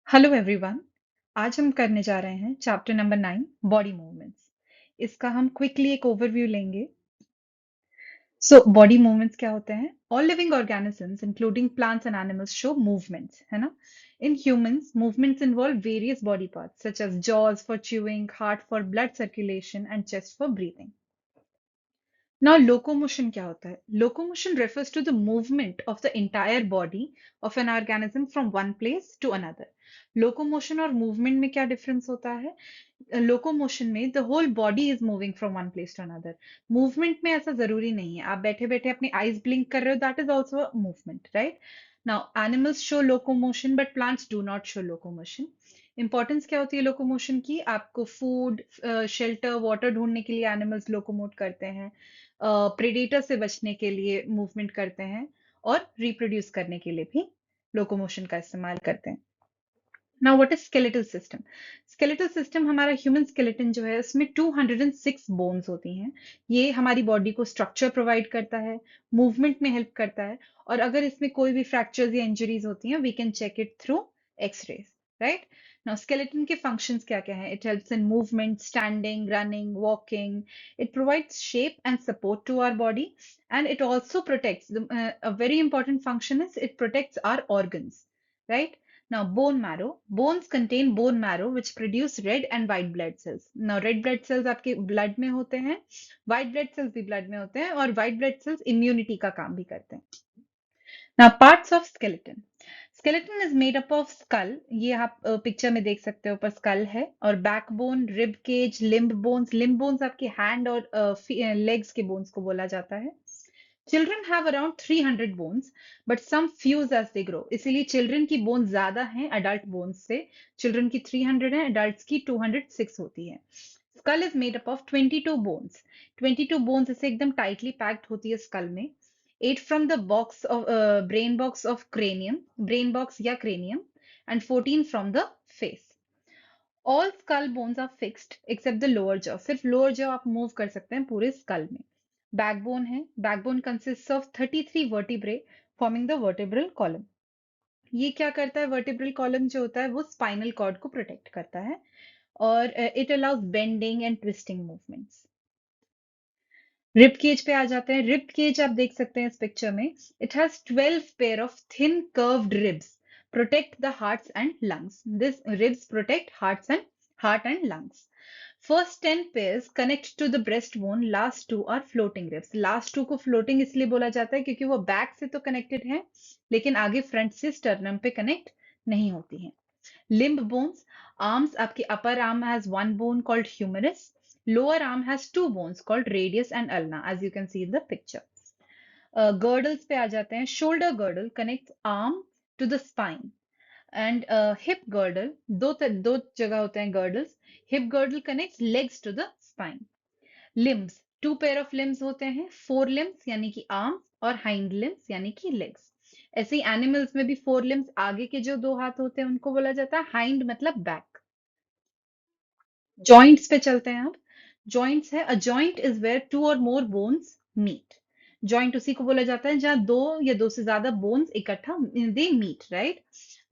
Hello everyone. आज हम करने जा रहे हैं चैप्टर नंबर 9 बॉडी मूवमेंट्स। इसका हम क्विकली एक ओवरव्यू लेंगे। बॉडी मूवमेंट्स क्या होते हैं? All living organisms including plants and animals show movements, है ना? In humans movements involve various body parts such as jaws for chewing, heart for blood circulation and chest for breathing. Now, locomotion क्या होता है? Locomotion refers to the movement of the entire body of an organism from one place to another. Locomotion और movement में क्या difference होता है? Locomotion में the whole body is moving from one place to another. Movement में ऐसा जरूरी नहीं है। आप बैठे बैठे अपनी eyes blink कर रहे हो, that is also a movement, right? Now, animals show locomotion, but plants do not show locomotion. Importance क्या होती है लोकोमोशन की? आपको फूड, शेल्टर, वाटर ढूंढने के लिए एनिमल्स लोकोमोट करते हैं, प्रेडेटर से बचने के लिए मूवमेंट करते हैं, और रिप्रोड्यूस करने के लिए भी लोकोमोशन का इस्तेमाल करते हैं। Now what is skeletal system? Skeletal system, हमारा ह्यूमन स्केलेटन जो है उसमें 206 बोन्स होती हैं। ये हमारी बॉडी को स्ट्रक्चर प्रोवाइड करता है, मूवमेंट में हेल्प करता है, और अगर इसमें कोई भी फ्रैक्चर्स या इंजरीज होती हैं we can check it through X-rays, right? Now skeleton के फंक्शंस क्या क्या हैं? It helps in movement, standing, running, walking. It provides shape and support to our body, and it also protects, a very important function is it protects our organs, right? Now, bone marrow. Bones contain bone marrow which produce red and white blood cells. Now, red blood cells आपके blood में होते हैं, white blood cells भी blood में होते हैं, और white blood cells immunity का काम भी करते हैं। Now, parts of skeleton. Skeleton is made up of skull. ये आप पिक्चर में देख सकते हो, ऊपर skull है, और backbone, rib cage, limb bones. Limb bones आपके hand और legs के bones को बोला जाता है। Children have around 300 bones, but some fuse as they grow. इसीलिए children की bones ज्यादा हैं adult bones से। Children की 300 हैं, adults की 206 होती है। Skull is made up of 22 bones. 22 bones इसे एकदम tightly packed होती है skull में। 8 from the box of brain box of cranium, brain box या cranium, and 14 from the face. All skull bones are fixed except the lower jaw. सिर्फ lower jaw आप move कर सकते हैं पूरे skull में। Backbone है। Backbone consists of 33 vertebrae forming the vertebral column. ये क्या करता है? वर्टिब्रल कॉलम जो होता है वो स्पाइनल कॉर्ड को प्रोटेक्ट करता है, और it allows bending and twisting movements. Rib cage पे आ जाते हैं। रिब केज आप देख सकते हैं इस पिक्चर में। It has 12 pair of thin curved ribs protect the hearts and lungs. This ribs protect heart and lungs. First 10 pairs connect to the breastbone, last two are floating ribs. Last two को floating इसलिए बोला जाता है क्योंकि वो back से तो connected है, लेकिन आगे फ्रंट से स्टर्नम पे कनेक्ट नहीं होती हैं। Limb bones. Arms, आपकी upper arm has one bone called humerus. Lower arm has two bones called radius and ulna, as you can see in the picture. Girdles पे आ जाते हैं। Shoulder girdle connects arm to the spine. And hip girdle, दो जगह होते हैं girdles. Hip girdle connects legs to the spine. Limbs, two pair of limbs होते हैं। Four limbs यानी कि arms, और hind limbs यानी कि legs. ऐसे ही एनिमल्स में भी फोर लिम्स, आगे के जो दो हाथ होते हैं उनको बोला जाता है हाइंड, मतलब बैक। जॉइंट्स पे चलते हैं अब। जॉइंट्स है, a joint is where two और मोर बोन्स मीट। जॉइंट उसी को बोला जाता है जहां दो या दो से ज्यादा बोन्स इकट्ठा they meet, right?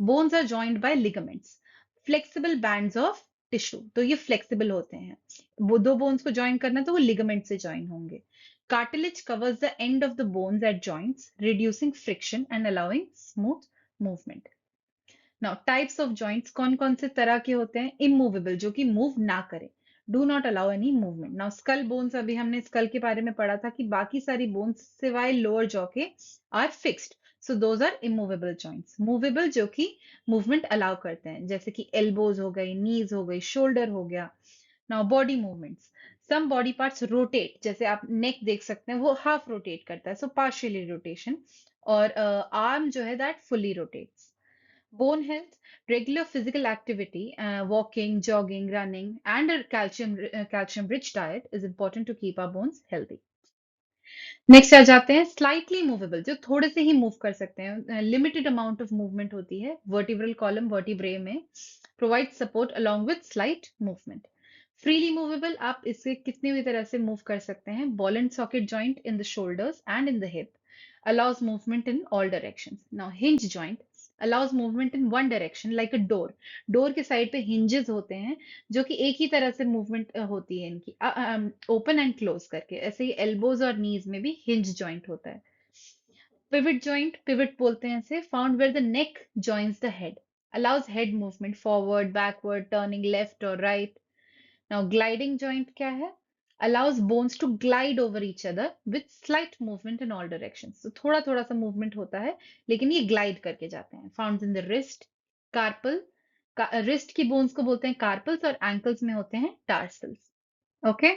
Bones are joined by ligaments, flexible bands of tissue. तो ये फ्लेक्सिबल होते हैं। वो दो बोन्स को ज्वाइन करना तो वो लिगामेंट से ज्वाइन होंगे। Cartilage covers the end of the bones at joints, reducing friction and allowing smooth movement. Now types of joints कौन कौन से तरह के होते हैं? इमूवेबल, जो कि मूव ना करे, do not allow any movement. Now skull bones, अभी हमने स्कल के बारे में पढ़ा था कि बाकी सारी बोन्स सिवाय लोअर जॉ के are fixed, so those are immovable joints. Movable जो कि मूवमेंट अलाउ करते हैं, जैसे कि एल्बोज हो गई, नीज हो गई, शोल्डर हो गया। Now body movements, some body parts rotate, जैसे आप नेक देख सकते हैं वो हाफ रोटेट करता है, सो पार्शियली रोटेशन। और आर्म जो है that fully rotates. Bone health, regular physical activity, walking, jogging, running, and a calcium-rich diet is important to keep our bones healthy. Next आ जाते हैं स्लाइटली मूवेबल, जो थोड़े से ही मूव कर सकते हैं, लिमिटेड अमाउंट ऑफ मूवमेंट होती है। वर्टिब्रल कॉलम वर्टिब्रे में provide support along with slight movement. Freely movable, आप इसे कितनी भी तरह से मूव कर सकते हैं। Ball and socket joint in the shoulders and in the hip allows movement in all directions. Now, hinge joint, allows movement in one direction like a door. Door के साइड पे hinges होते हैं जो कि एक ही तरह से मूवमेंट होती है इनकी, ओपन एंड क्लोज करके। ऐसे ही एल्बोज और नीज में भी हिंज जॉइंट होता है। पिवट जॉइंट, पिवट बोलते हैं इसे, found where the neck joins the head, allows head movement forward, backward, turning left or right. Now, gliding joint क्या है? Allows bones to glide over each other with slight movement in all directions. So थोड़ा थोड़ा सा movement होता है, लेकिन ये glide करके जाते हैं। Found in the wrist, carpal, wrist की bones को बोलते हैं carpals और ankles में होते हैं tarsals. Okay?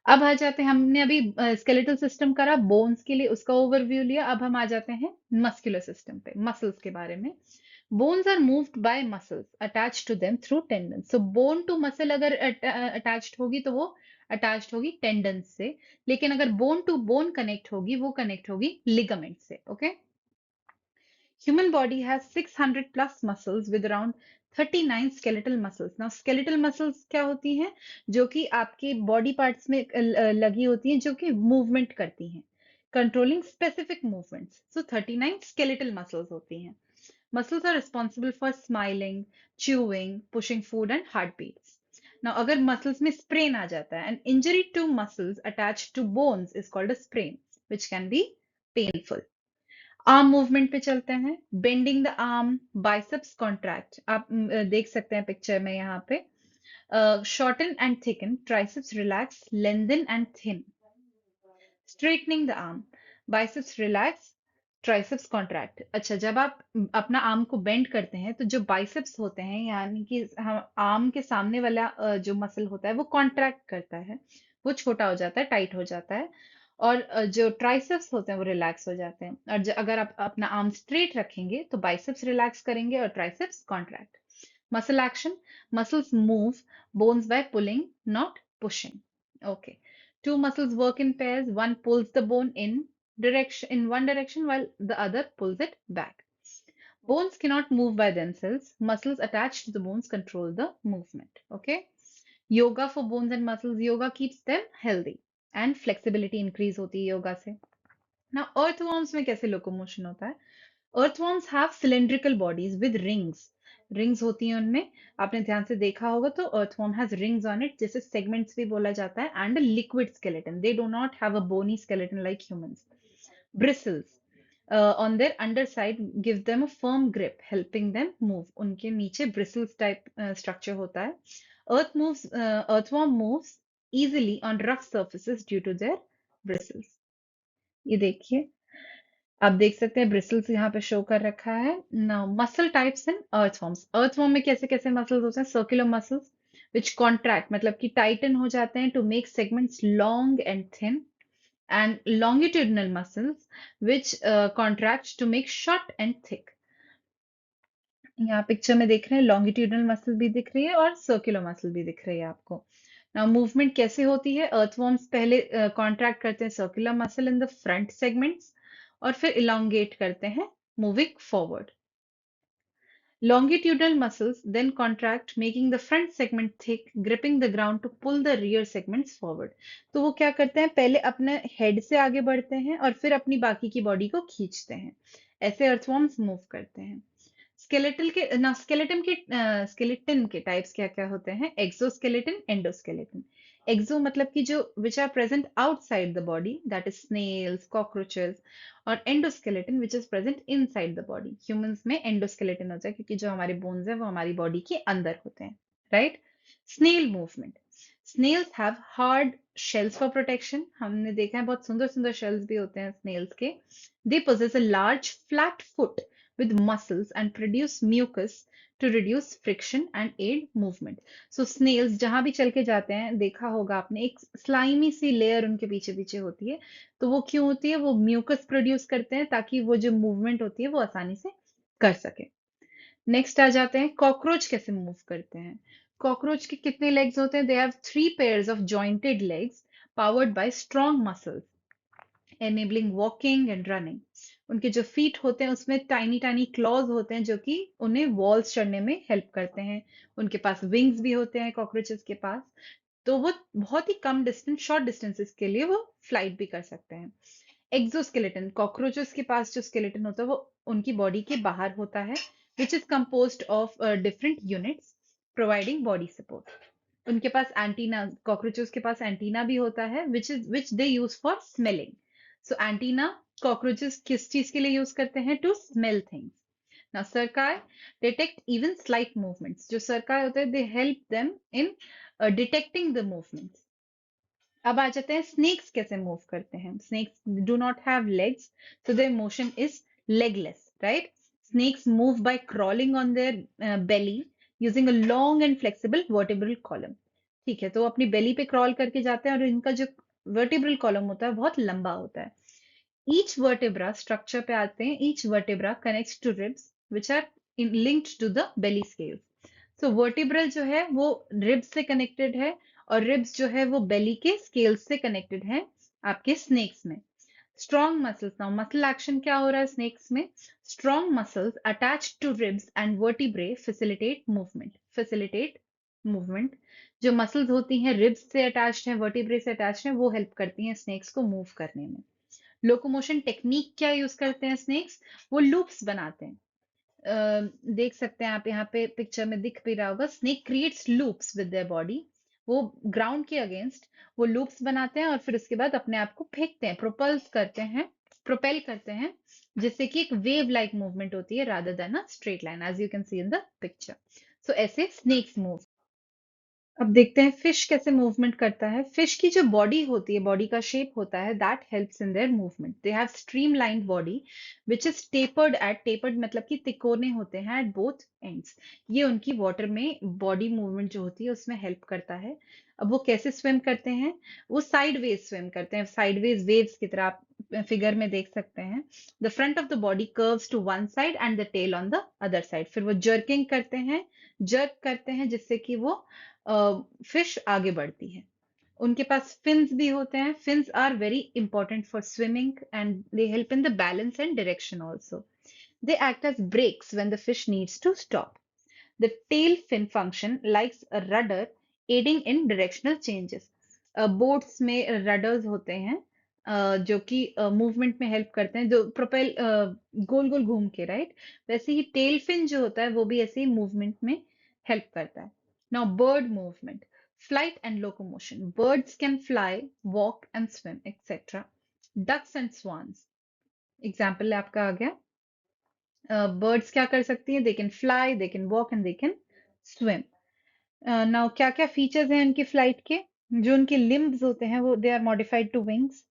अब आ जाते हैं, हमने अभी स्केलेटल सिस्टम करा, बोन्स के लिए उसका ओवरव्यू लिया। अब हम आ जाते हैं मस्कुलर सिस्टम पे, मसल्स के बारे में। Bones are moved by muscles attached to them through tendons. So bone to muscle अगर अटैच्ड होगी तो वो अटैच्ड होगी टेंडन्स से, लेकिन अगर बोन टू बोन कनेक्ट होगी वो कनेक्ट होगी लिगामेंट से। Okay, Human body has 600 plus muscles with around 39 skeletal muscles. Now skeletal muscles क्या होती हैं? जो कि आपके body parts में लगी होती हैं, जो कि movement करती हैं, controlling specific movements. So 39 skeletal muscles होती हैं. Muscles are responsible for smiling, chewing, pushing food and heartbeats. Now अगर muscles में sprain आ जाता है, an injury to muscles attached to bones is called a sprain, which can be painful. Arm movement पे चलते हैं। Bending the arm, biceps contract, आप देख सकते हैं पिक्चर में यहाँ पे। Shorten and thicken, triceps relax, lengthen and thin. Straightening the arm, biceps relax, triceps contract. अच्छा, जब आप अपना आर्म को बेंड करते हैं तो जो बाइसेप्स होते हैं, यानी कि हम आर्म के सामने वाला जो मसल होता है वो कॉन्ट्रैक्ट करता है, वो छोटा हो जाता है, टाइट हो जाता है। और जो ट्राइसेप्स होते हैं वो रिलैक्स हो जाते हैं। और अगर आप अपना आर्म स्ट्रेट रखेंगे तो बाइसेप्स रिलैक्स करेंगे और triceps contract. Muscle action, muscles move bones by pulling not pushing. Okay, two muscles work in pairs. One pulls the bone in one direction while the other pulls it back. Bones cannot move by themselves. Muscles attached to the bones control the movement. Okay. Yoga for bones and muscles. Yoga keeps them healthy and flexibility increase होती है योगा से। Now earthworms में कैसे locomotion होता है? Earthworms have cylindrical bodies with rings. Rings होती हैं उनमें, आपने ध्यान से देखा होगा तो earthworm has rings on it, जिसे segments भी बोला जाता है, and a liquid skeleton. They do not have a bony skeleton like humans. Bristles on their underside give them a firm grip, helping them move. उनके नीचे bristles type structure होता है। Earthworm moves easily on rough surfaces due to their bristles. ये देखिए, आप देख सकते हैं ब्रिसल्स यहाँ पे शो कर रखा है। Now muscle types in earthworms. Earthworm में कैसे कैसे मसल्स होते हैं? सर्कुलर मसल्स विच कॉन्ट्रैक्ट, मतलब कि टाइटन हो जाते हैं to make segments long and thin, and longitudinal muscles which contract to make short and thick. यहाँ पिक्चर में देख रहे हैं लॉन्गिट्यूडनल मसल भी दिख रही है और सर्कुलर मसल भी दिख रही है आपको। नाउ मूवमेंट कैसे होती है? अर्थवर्म्स पहले कॉन्ट्रैक्ट करते हैं circular muscle in the front segments और फिर इलोंगेट करते हैं moving forward. Longitudinal muscles then contract, making the front segment thick, gripping the ground to pull the rear segments forward. तो वो क्या करते हैं? पहले अपने हेड से आगे बढ़ते हैं और फिर अपनी बाकी की बॉडी को खींचते हैं। ऐसे अर्थवर्म्स मूव करते हैं। स्केलेटन के टाइप्स क्या क्या होते हैं? Exoskeleton, endoskeleton. एक्सो मतलब कि जो which are present outside the body, that is snails, cockroaches, और endoskeleton which is present inside the body. Humans में एंडोस्केलेटन होता है क्योंकि जो हमारे बोन्स है वो हमारी बॉडी के अंदर होते हैं, right? Snail movement. Snails have hard shells for protection. हमने देखा है बहुत सुंदर सुंदर शेल्स भी होते हैं स्नेल्स के। दे possess a large flat foot with muscles and produce mucus to reduce friction and aid movement. So snails जहां भी चल के जाते हैं, देखा होगा आपने, एक स्लाइमी सी लेयर उनके पीछे पीछे होती है। तो वो क्यों होती है? वो म्यूकस प्रोड्यूस करते हैं ताकि वो जो मूवमेंट होती है वो आसानी से कर सके। नेक्स्ट आ जाते हैं कॉकरोच कैसे मूव करते हैं। कॉकरोच के कितने लेग्स होते हैं? They have 3 pairs of jointed legs powered by strong muscles enabling walking and running. उनके जो फीट होते हैं उसमें टाइनी टाइनी क्लॉज होते हैं जो कि उन्हें वॉल्स चढ़ने में हेल्प करते हैं। उनके पास विंग्स भी होते हैं कॉकरोचेस के पास, तो वो बहुत ही कम डिस्टेंस, शॉर्ट डिस्टेंसेस के लिए वो फ्लाइट भी कर सकते हैं। एक्सोस्केलेटन, कॉकरोचेस के पास जो स्केलेटन होता है वो उनकी बॉडी के बाहर होता है, which is composed of different units providing body support. उनके पास एंटीना, कॉकरोचेस के पास एंटीना भी होता है which they use for smelling. So antenna cockroaches किस चीज के लिए यूज करते हैं? To smell things. Now सर्काई detect even slight movements. जो सर्काई होते हैं they help them in detecting the movements. अब आ जाते हैं स्नेक्स कैसे मूव करते हैं. Snakes do not have legs, so their motion is legless, right? Snakes move by crawling on their belly using a long and flexible vertebral column. ठीक है, तो वो अपनी बेली पे क्रॉल करके जाते हैं और इनका जो वर्टिब्रल कॉलम होता है बहुत लंबा होता है. ईच वर्टेब्रा स्ट्रक्चर पे आते हैं. Each vertebra connects to ribs which are linked to the belly scales. So vertebral जो है वो रिब्स से कनेक्टेड है और रिब्स जो है वो बेली के स्केल्स से कनेक्टेड है आपके स्नेक्स में. Strong muscles. Now muscle action क्या हो रहा है स्नेक्स में? Strong muscles attach to ribs and vertebrae facilitate movement. जो मसल्स होती हैं रिब्स से अटैच्ड है, वर्टिब्रे से अटैच्ड है, वो हेल्प करती हैं स्नेक्स को मूव करने में. लोकोमोशन टेक्निक क्या यूज करते हैं स्नेक्स? वो लूप्स बनाते हैं. देख सकते हैं आप यहाँ पे पिक्चर में दिख भी रहा होगा. Snake creates loops with their body. वो ग्राउंड के अगेंस्ट वो लूप्स बनाते हैं और फिर उसके बाद अपने आप को फेंकते हैं, प्रोपेल करते हैं, जिससे कि एक वेव लाइक मूवमेंट होती है rather than a straight line, as you can see in the picture. So ऐसे स्नेक्स मूव. अब देखते हैं फिश कैसे मूवमेंट करता है. फिश की जो बॉडी होती है, बॉडी का शेप होता है, that helps in their movement. They have streamlined body which is tapered मतलब कि तिकोने होते हैं एट बोथ एंड्स. ये उनकी वाटर में बॉडी मूवमेंट जो होती है उसमें हेल्प करता है. अब वो कैसे स्विम करते हैं? वो साइडवेज स्विम करते हैं, साइडवेज वेव्स की तरह आप फिगर में देख सकते हैं. The front of the body curves to one side and the tail on the other side. फिर वो जर्क करते हैं जिससे कि वो फिश आगे बढ़ती है. उनके पास फिन्स भी होते हैं. Fins are very important for swimming and they help in the balance and direction also. They act as brakes when the fish needs to stop. The tail fin function likes a rudder aiding in directional changes. Boats में रडर्स होते हैं जो कि movement में help करते हैं, जो propel गोल गोल घूम के, राइट? वैसे ही टेल फिन जो होता है वो भी ऐसे ही मूवमेंट में हेल्प करता है. Now bird movement, flight and locomotion. Birds can fly, walk and swim etcetera. Ducks and swans example आपका आ गया. बर्ड्स क्या कर सकती हैं? They can fly, they can walk and they can swim. Now क्या क्या फीचर्स हैं उनकी फ्लाइट के? जो उनके लिम्ब्स होते हैं वो they are modified to wings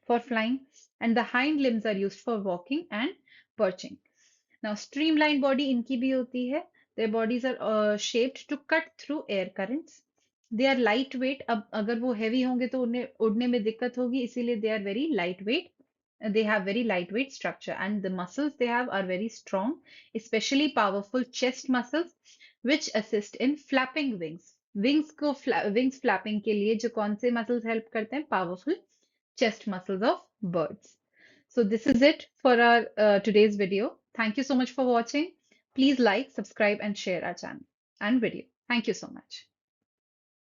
for flying and the hind limbs are used for walking and perching. Now streamline body इनकी भी होती है. Their bodies are shaped to cut through air currents. They are light weight. अब अगर वो heavy होंगे तो उन्हें उड़ने में दिक्कत होगी, इसीलिए they are very light weight. They have very lightweight structure and the muscles they have are very strong, especially powerful chest muscles which assist in flapping wings. Wings flapping के लिए जो कौन से muscles help करते हैं? Powerful chest muscles of birds. So this is it for our today's video. Thank you so much for watching. Please like, subscribe and share our channel and video. Thank you so much.